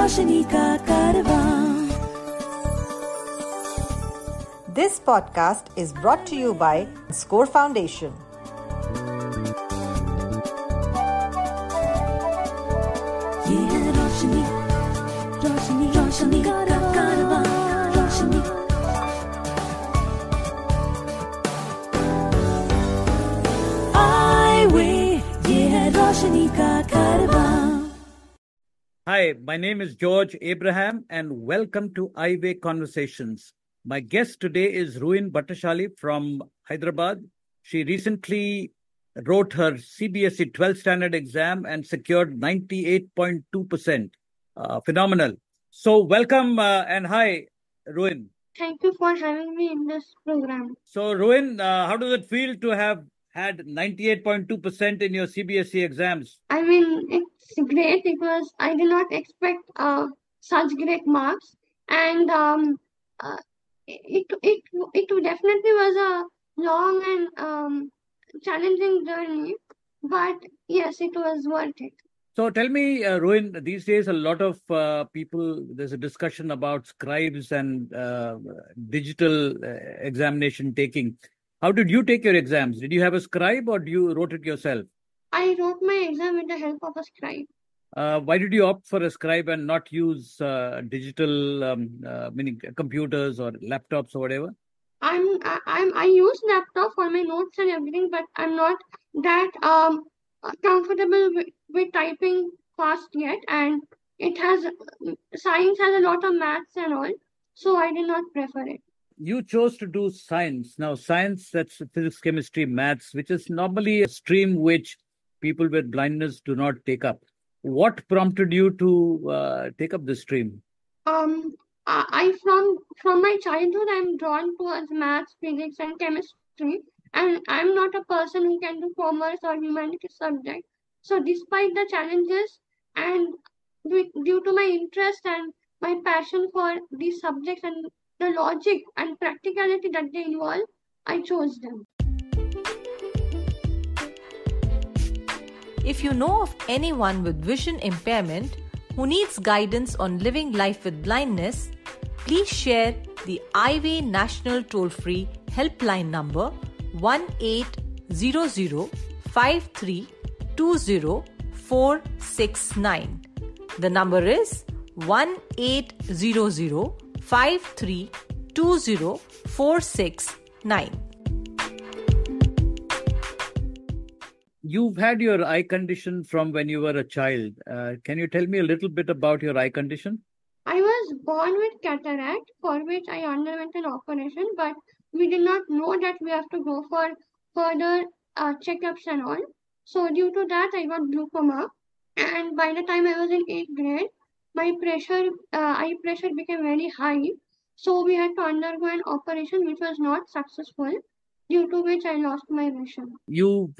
रोशनी का कारवां। This podcast is brought to you by Score Foundation. ये है रोशनी, रोशनी, रोशनी का कारवां, रोशनी। Eyeway, ये है रोशनी का कारवां। Hi, my name is George Abraham and welcome to Eyeway Conversations. My guest today is Ruhin Bhattasali from Hyderabad. She recently wrote her CBSE 12th standard exam and secured 98.2%. Phenomenal. So welcome and hi, Ruhin. Thank you for having me in this program. So Ruhin, how does it feel to have had 98.2% in your CBSE exams? I mean, it's great because I did not expect such great marks, and it definitely was a long and challenging journey, but yes, it was worth it. So tell me, Ruhin, these days a lot of people, there's a discussion about scribes and digital examination taking. How did you take your exams? Did you have a scribe or you wrote it yourself? I wrote my exam with the help of a scribe. Why did you opt for a scribe and not use digital, meaning computers or laptops or whatever? I use laptop for my notes and everything, but I'm not that comfortable with typing fast yet, and science has a lot of maths and all, so I did not prefer it. You chose to do science. Now, science, that's physics, chemistry, maths, which is normally a stream which people with blindness do not take up. What prompted you to take up this stream? I from my childhood, I'm drawn towards maths, physics, and chemistry, and I'm not a person who can do commerce or humanities subject. So, despite the challenges and due to my interest and my passion for these subjects and the logic and practicality that they involve, I chose them. If you know of anyone with vision impairment who needs guidance on living life with blindness, please share the Eyeway National Toll-Free Helpline number 1-800-5320-469. The number is 1-800-5320-469. You've had your eye condition from when you were a child. Can you tell me a little bit about your eye condition? I was born with cataract, for which I underwent an operation, but we did not know that we have to go for further checkups and all. So due to that, I got glaucoma, and by the time I was in 8th grade, my eye pressure became very high. So we had to undergo an operation which was not successful, due to which I lost my vision. You've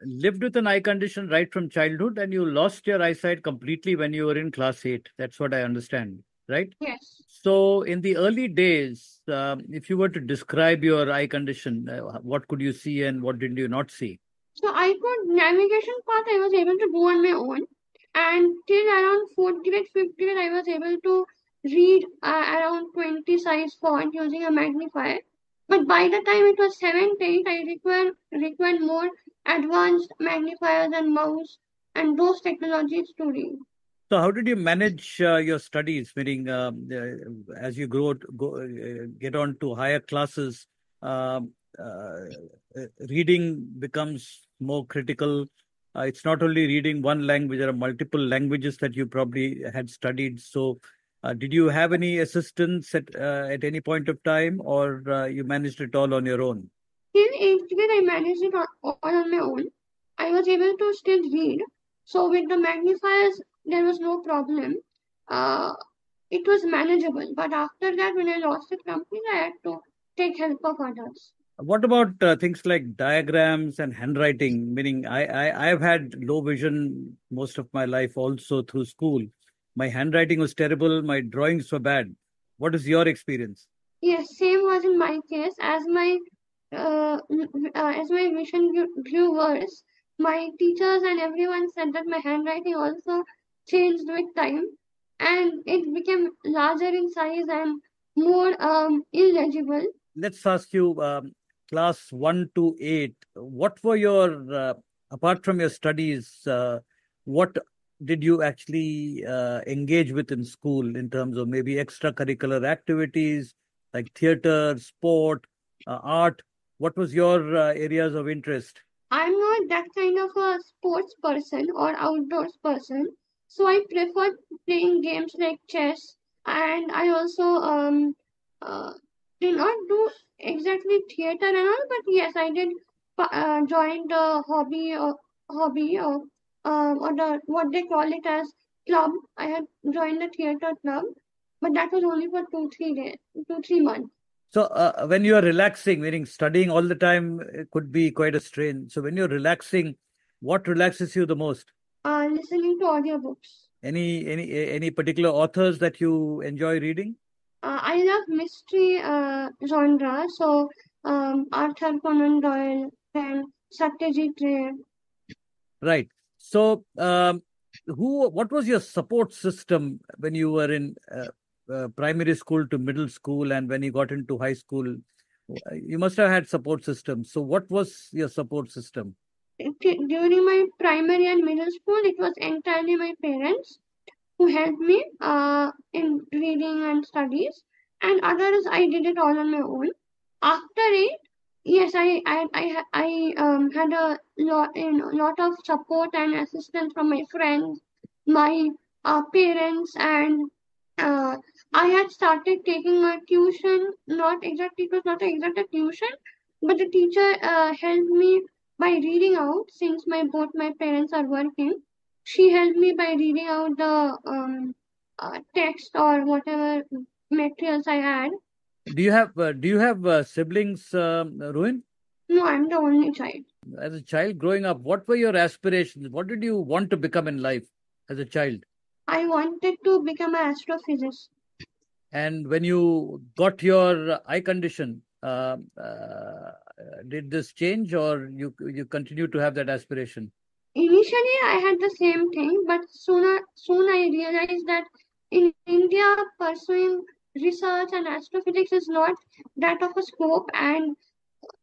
lived with an eye condition right from childhood and you lost your eyesight completely when you were in class 8. That's what I understand, right? Yes. So in the early days, if you were to describe your eye condition, what could you see and what did you not see? So navigation part I was able to do on my own, and till around 4th grade, 5th grade, I was able to read around 20 size font using a magnifier. But by the time it was 7th, 8th, I required more advanced magnifiers and mouse and those technologies to read. So how did you manage your studies, meaning as you get on to higher classes, reading becomes more critical. It's not only reading one language, there are multiple languages that you probably had studied. So did you have any assistance at any point of time, or you managed it all on your own? Till 8th grade, I managed it all on my own. I was able to still read. So with the magnifiers, there was no problem. It was manageable. But after that, when I lost it completely, I had to take help of others. What about things like diagrams and handwriting? Meaning, I've had low vision most of my life also through school. My handwriting was terrible. My drawings were bad. What is your experience? Yes, same was in my case. As my vision grew worse, my teachers and everyone said that my handwriting also changed with time. and it became larger in size and more illegible. Let's ask you, class 1 to 8, what were your, apart from your studies, what did you actually engage with in school in terms of maybe extracurricular activities like theater, sport, art? What was your areas of interest? I'm not that kind of a sports person or outdoors person, so I prefer playing games like chess, and I also uh, did not do exactly theater and all, but yes, I did join the hobby or the what they call it as club. I had joined the theater club, but that was only for 2 3 days, 2 3 months. So, when you are relaxing, meaning studying all the time, it could be quite a strain. So, when you're relaxing, what relaxes you the most? Listening to audiobooks. Any particular authors that you enjoy reading? I love mystery genre, so Arthur Conan Doyle and Satyajit Ray. Right. So, what was your support system when you were in primary school to middle school, and when you got into high school? You must have had support systems. So, what was your support system? During my primary and middle school, it was entirely my parents who helped me in reading and studies, and others I did it all on my own. After it, yes, I had a lot of support and assistance from my friends, my parents, and uh, I had started taking a tuition. Not exactly, it was not exactly a tuition, but the teacher helped me by reading out since my both my parents are working. She helped me by reading out the text or whatever materials I had. Do you have siblings, Ruin? No, I'm the only child. As a child growing up, what were your aspirations? What did you want to become in life as a child? I wanted to become an astrophysicist. And when you got your eye condition, did this change, or you continue to have that aspiration? Initially, I had the same thing, but soon I realized that in India, pursuing research and astrophysics is not that of a scope, and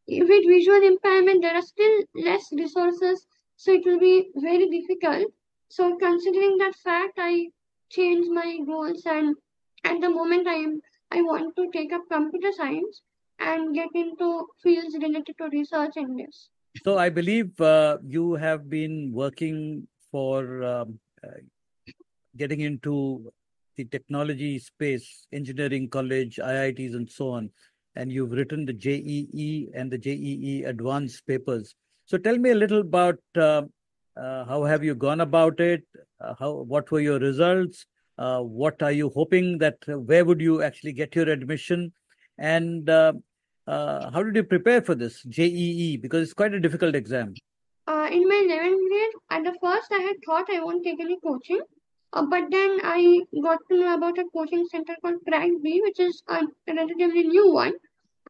with visual impairment, there are still less resources, so it will be very difficult. So, considering that fact, I changed my goals, and at the moment, I want to take up computer science and get into fields related to research in this. So I believe you have been working for getting into the technology space, engineering college, IITs, and so on. And you've written the JEE and the JEE advanced papers. So tell me a little about how have you gone about it? What were your results? What are you hoping that where would you actually get your admission? And how did you prepare for this JEE? Because it's quite a difficult exam. In my 11th grade, at the first, I had thought I won't take any coaching. But then I got to know about a coaching center called Pride B, which is a relatively new one.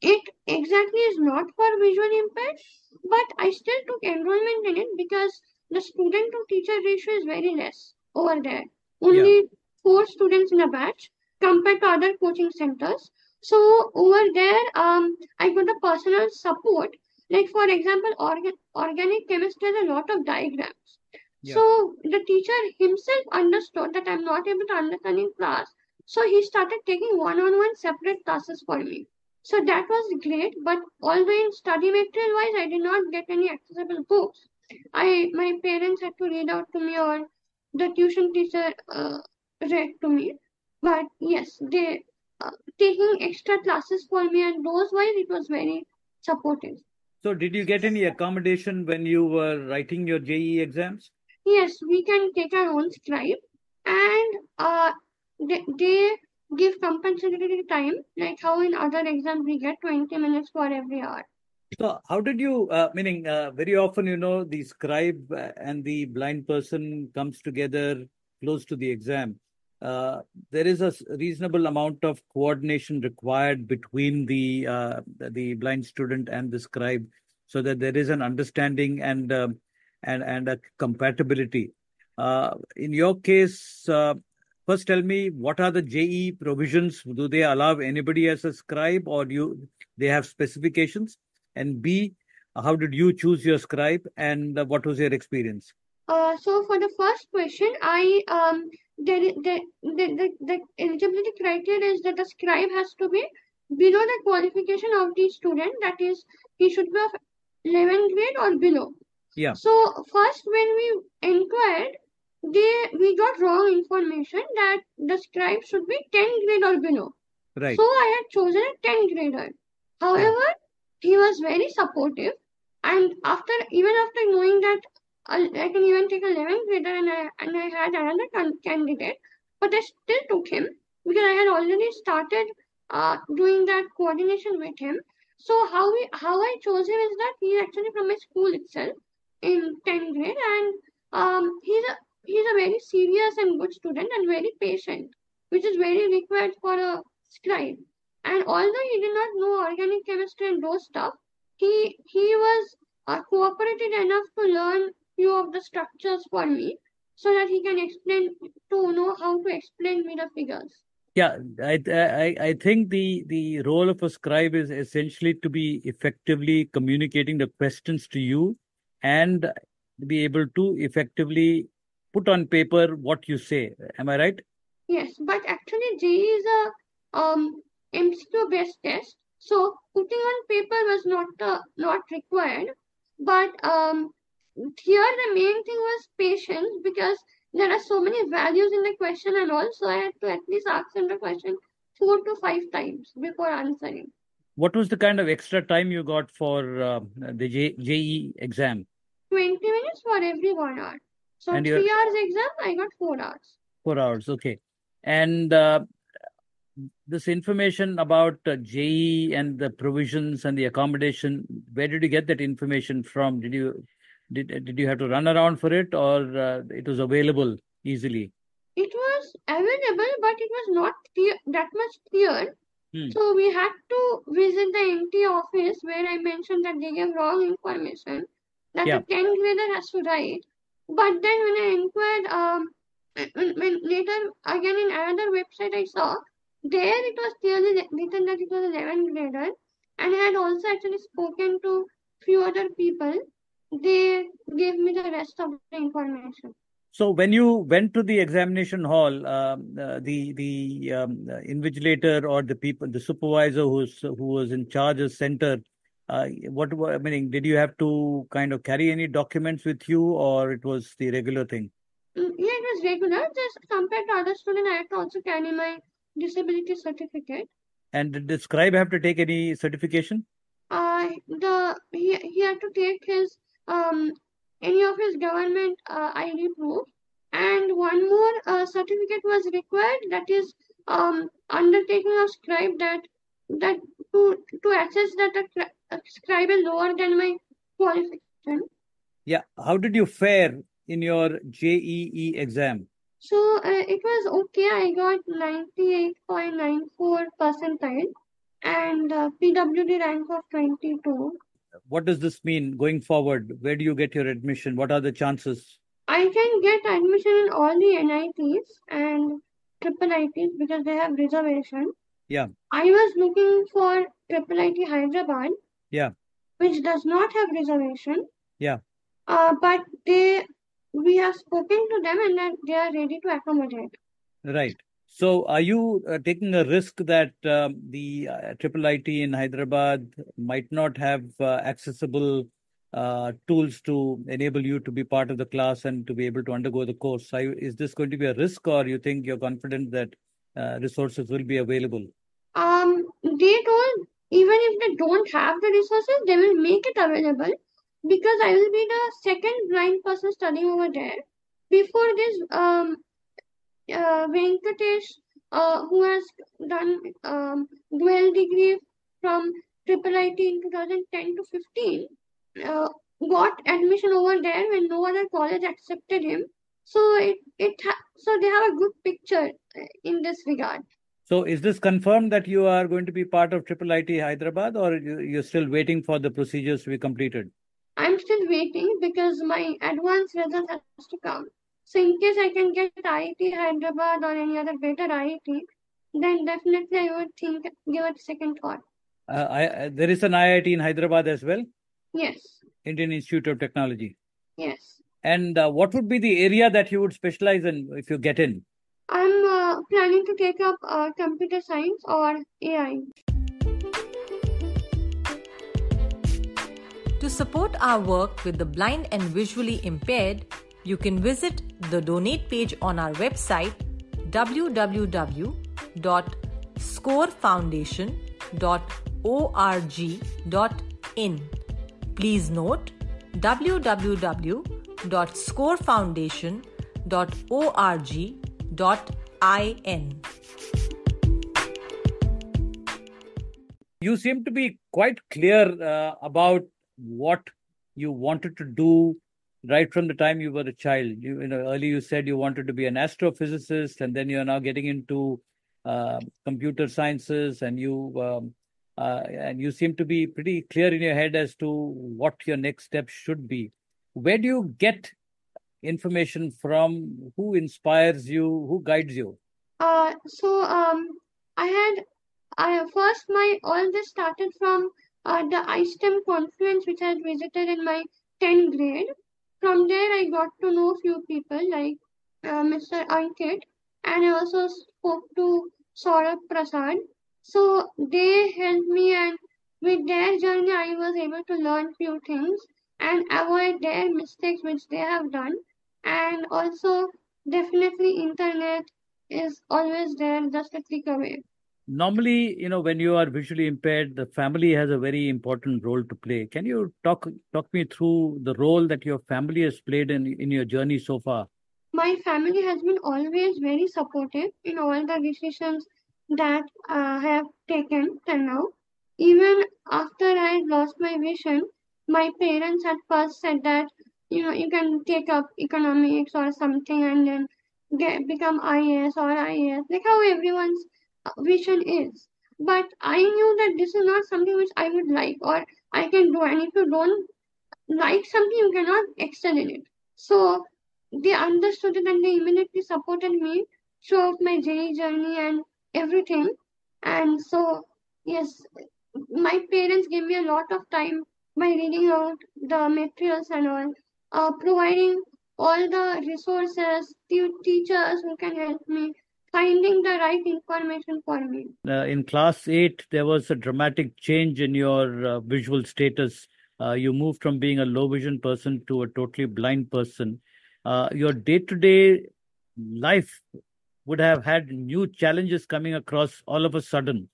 It exactly is not for visually impaired, but I still took enrollment in it because the student to teacher ratio is very less over there. Yeah. Only 4 students in a batch compared to other coaching centers. So over there, I got a personal support. Like for example, organic chemistry has a lot of diagrams. Yeah. So the teacher himself understood that I'm not able to understand in class. So he started taking one-on-one separate classes for me. So that was great, but although in study material wise, I did not get any accessible books. My parents had to read out to me or the tuition teacher read to me. But yes, they taking extra classes for me and those wise it was very supportive. So did you get any accommodation when you were writing your JEE exams? Yes, we can take our own scribe and they give compensatory time, like how in other exams we get 20 minutes for every hour. So how did you, meaning very often, the scribe and the blind person comes together close to the exam. There is a reasonable amount of coordination required between the blind student and the scribe, so that there is an understanding and a compatibility. In your case, first tell me, what are the JEE provisions? Do they allow anybody as a scribe, or they have specifications? And B, how did you choose your scribe, and what was your experience? So for the first question, I the eligibility criteria is that the scribe has to be below the qualification of the student. That is, he should be of 11th grade or below. Yeah. So first, when we inquired, we got wrong information that the scribe should be 10th grade or below. Right. So I had chosen a 10th grader. However, he was very supportive, and even after knowing that I can even take a 11th grader, and I had another candidate, but I still took him because I had already started doing that coordination with him. So how I chose him is that he is actually from my school itself in 10th grade, and he's a very serious and good student and very patient, which is very required for a scribe. And although he did not know organic chemistry and those stuff, he was cooperated enough to learn few of the structures for me so that he can know how to explain me the figures. Yeah, I think the role of a scribe is essentially to be effectively communicating the questions to you and be able to effectively put on paper what you say. Am I right? Yes, but actually JEE is a MCQ based test, so putting on paper was not required. But here the main thing was patience, because there are so many values in the question, and also I had to at least ask him the question 4 to 5 times before answering. What was the kind of extra time you got for the JEE exam? 20 minutes for every 1 hour. So And 3 hours exam, I got 4 hours. 4 hours, okay. And this information about JEE and the provisions and the accommodation, where did you get that information from? Did you have to run around for it, or it was available easily? It was available, but it was not that much clear. So we had to visit the NT office, where I mentioned that they gave wrong information that the 10th grader has to write. But then when I inquired, when later again in another website I saw, there it was clearly written that it was 11th grader, and I had also actually spoken to few other people. They gave me the rest of the information. So when you went to the examination hall, the invigilator or the supervisor who was in charge of center, I mean, did you have to kind of carry any documents with you, or it was the regular thing? Yeah, it was regular. Just compared to other students, I had to also carry my disability certificate. And did the scribe have to take any certification? He had to take his any of his government ID proof, and one more certificate was required, that is undertaking of scribe, that to assess that a scribe is lower than my qualification. Yeah. How did you fare in your JEE exam? So it was okay. I got 98.94 percentile and PWD rank of 22. What does this mean going forward? Where do you get your admission? What are the chances? I can get admission in all the NITs and triple ITs because they have reservation. Yeah. I was looking for triple IT Hyderabad. Yeah. Which does not have reservation. Yeah. But we have spoken to them, and they are ready to accommodate. Right. So are you taking a risk that the triple IT in Hyderabad might not have accessible tools to enable you to be part of the class and to be able to undergo the course? Is this going to be a risk, or you think you're confident that resources will be available? They told even if they don't have the resources, they will make it available, because I will be the second blind person studying over there. Before this, Venkatesh, who has done dual degree from triple IT in 2010 to 15, got admission over there when no other college accepted him. So so they have a good picture in this regard. So is this confirmed that you are going to be part of triple IT Hyderabad, or you're still waiting for the procedures to be completed? I'm still waiting because my advanced result has to come. So in case I can get IIT Hyderabad or any other better IIT, then definitely I would give it a second thought. There is an IIT in Hyderabad as well, Yes, Indian Institute of Technology. yes. And what would be the area that you would specialize in if you get in? I'm planning to take up computer science or AI. To support our work with the blind and visually impaired, you can visit the donate page on our website www.scorefoundation.org.in. Please note www.scorefoundation.org.in. You seem to be quite clear about what you wanted to do right from the time you were a child. Earlier you said you wanted to be an astrophysicist, and then you are now getting into computer sciences, and you seem to be pretty clear in your head as to what your next step should be. Where do you get information from? Who inspires you? Who guides you? I first my all this started from the iSTEM conference which I had visited in my 10th grade. From there, I got to know few people like Mr. Ankit, and I also spoke to Saurabh Prasad. So they helped me, and with their journey, I was able to learn few things and avoid their mistakes which they have done. And also, definitely, internet is always there, just a click away. Normally, when you are visually impaired, the family has a very important role to play. Can you talk me through the role that your family has played in your journey so far? My family has been always very supportive in all the decisions that I have taken till now. Even after I lost my vision, my parents at first said that you can take up economics or something and then become IAS or IAS, like how everyone's vision is. But I knew that this is not something which I would like or I can do, and if you don't like something, you cannot excel in it. So they understood it and they immediately supported me throughout my JEE journey and everything. And so, yes, my parents gave me a lot of time by reading out the materials and all, providing all the resources, teachers who can help me, finding the right information for me. In class 8, there was a dramatic change in your visual status. You moved from being a low vision person to a totally blind person. Your day-to-day life would have had new challenges coming across all of a sudden.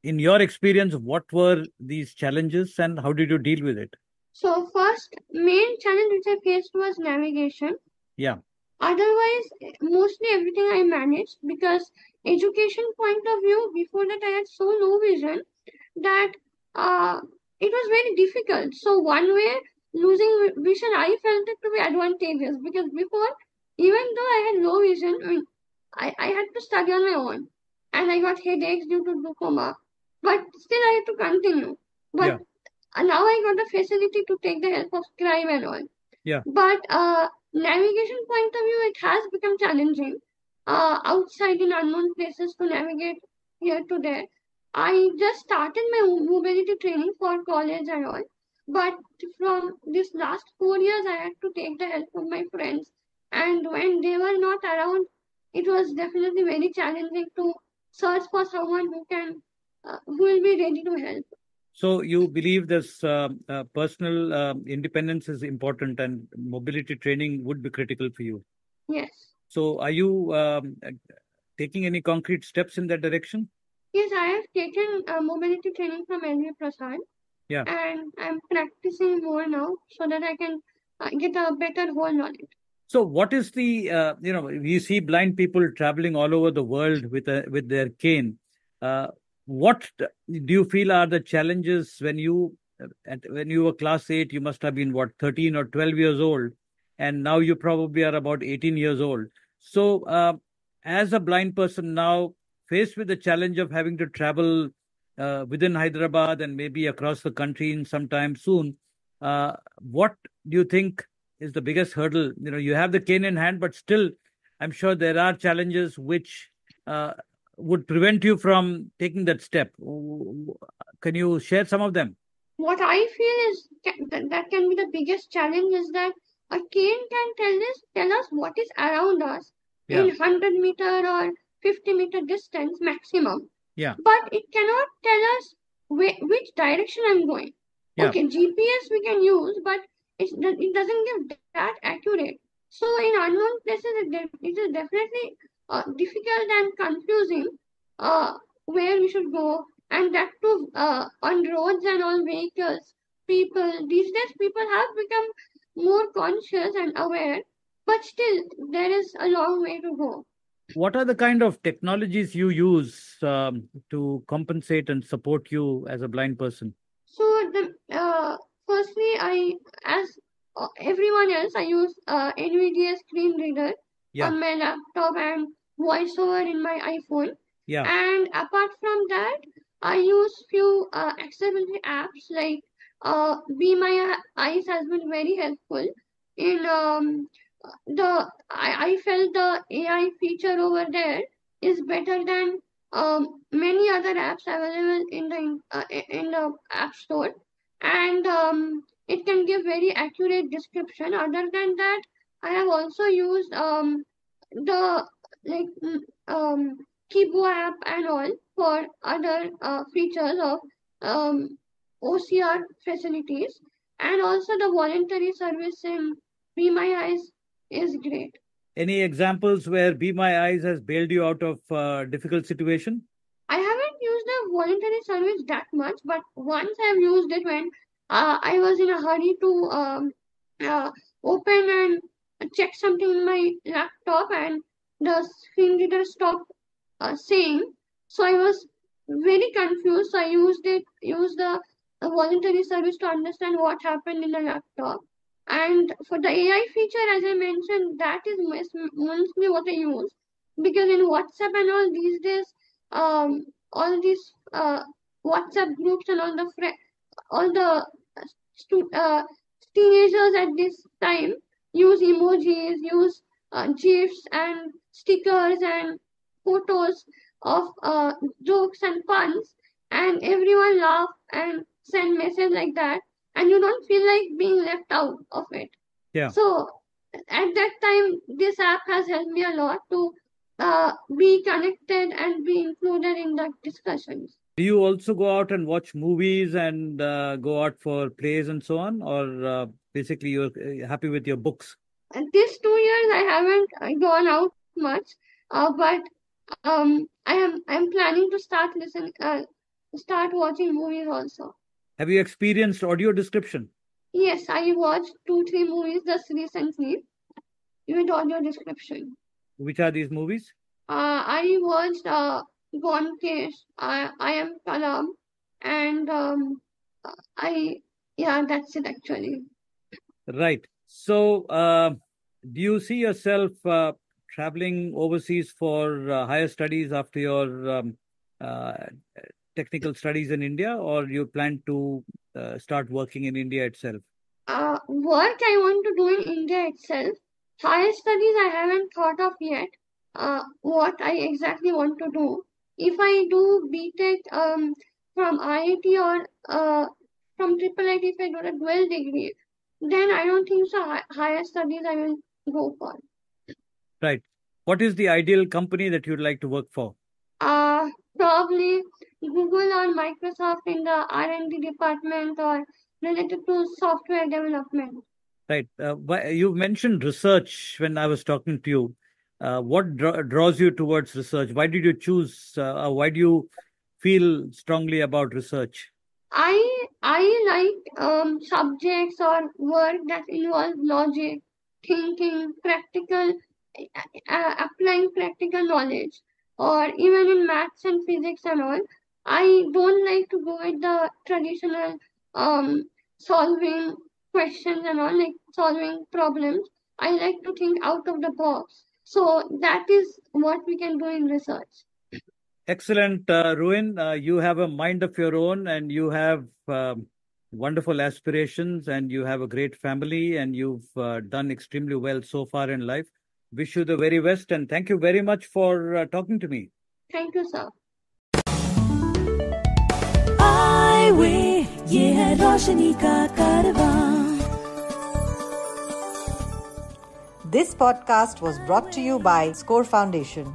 In your experience, what were these challenges and how did you deal with it? So first main challenge which I faced was navigation. Yeah. Otherwise, mostly everything I managed because education point of view, before that I had so low vision that it was very difficult. So one way losing vision, I felt it to be advantageous because before, even though I had low vision, I had to study on my own and I got headaches due to glaucoma. But still I had to continue. But now I got the facility to take the help of scribe and all. Yeah. But navigation point of view, it has become challenging. Outside in unknown places to navigate here to there. I just started my mobility training for college and all. But from this last 4 years, I had to take the help of my friends. And when they were not around, it was definitely very challenging to search for someone who will be ready to help. So you believe this personal independence is important and mobility training would be critical for you? Yes. So are you taking any concrete steps in that direction? Yes, I have taken mobility training from Eyeway Prasad. Yeah. And I'm practicing more now so that I can get a better hold on it. So what is the, you see blind people traveling all over the world with their cane. What do you feel are the challenges when you were class 8, you must have been 13 or 12 years old, and now you probably are about 18 years old. So as a blind person now faced with the challenge of having to travel within Hyderabad and maybe across the country in some time soon, what do you think is the biggest hurdle? You have the cane in hand, but still, I'm sure there are challenges which would prevent you from taking that step. Can you share some of them? What I feel is that can be the biggest challenge is that a cane can tell us what is around us in Yeah. 100-meter or 50-meter distance maximum. Yeah. But it cannot tell us which direction I'm going. Yeah. Okay, GPS we can use, but it doesn't give that accurate. So in unknown places, it is definitely difficult and confusing where we should go, and that too on roads and on vehicles. These days, people have become more conscious and aware, but still there is a long way to go. What are the kind of technologies you use to compensate and support you as a blind person? So firstly, as everyone else, I use NVDA screen reader Yeah. on my laptop and voiceover in my iPhone. Yeah. And apart from that, I use few accessibility apps like Be My Eyes has been very helpful in I felt the AI feature over there is better than many other apps available in the app store, and it can give very accurate description. Other than that, I have also used the like Kibo app and all for other features of OCR facilities, and also the voluntary service in Be My Eyes is great. Any examples where Be My Eyes has bailed you out of difficult situation? I haven't used the voluntary service that much, but once I've used it when I was in a hurry to open and check something in my laptop, and the screen reader stopped saying. So I was very confused. So I used the voluntary service to understand what happened in the laptop. And for the AI feature, as I mentioned, that is mostly what I use, because in WhatsApp and all these days, all these WhatsApp groups and all the stu- uh, teenagers at this time use emojis, use GIFs and stickers and photos of jokes and puns, and everyone laugh and send message like that, and you don't feel like being left out of it. Yeah. So at that time, this app has helped me a lot to be connected and be included in the discussions. Do you also go out and watch movies and go out for plays and so on, or basically you're happy with your books? And these 2 years, I haven't gone out much, but I'm planning to start watching movies also. Have you experienced audio description? Yes, I watched 2-3 movies just recently with audio description. Which are these movies? I watched Gone Case, I Am Kalam, and that's it actually. Right. So, do you see yourself traveling overseas for higher studies after your technical studies in India, or you plan to start working in India itself? Work I want to do in India itself. Higher studies I haven't thought of yet. What I exactly want to do. If I do BTech from IIT or from Triple IT, if I do a dual degree, then I don't think so. Higher studies I will go for. Right. What is the ideal company that you'd like to work for? Probably Google or Microsoft in the R&D department or related to software development. Right. You mentioned research when I was talking to you. What draws you towards research? Why did you choose? Why do you feel strongly about research? I like subjects or work that involve logic, thinking, practical, applying practical knowledge, or even in maths and physics and all. I don't like to go with the traditional solving questions and all, like solving problems. I like to think out of the box. So that is what we can do in research. Excellent, Ruhin. You have a mind of your own, and you have wonderful aspirations, and you have a great family, and you've done extremely well so far in life. Wish you the very best, and thank you very much for talking to me. Thank you, sir. Eyeway, ये है रोशनी का कारवां. This podcast was brought to you by Score Foundation.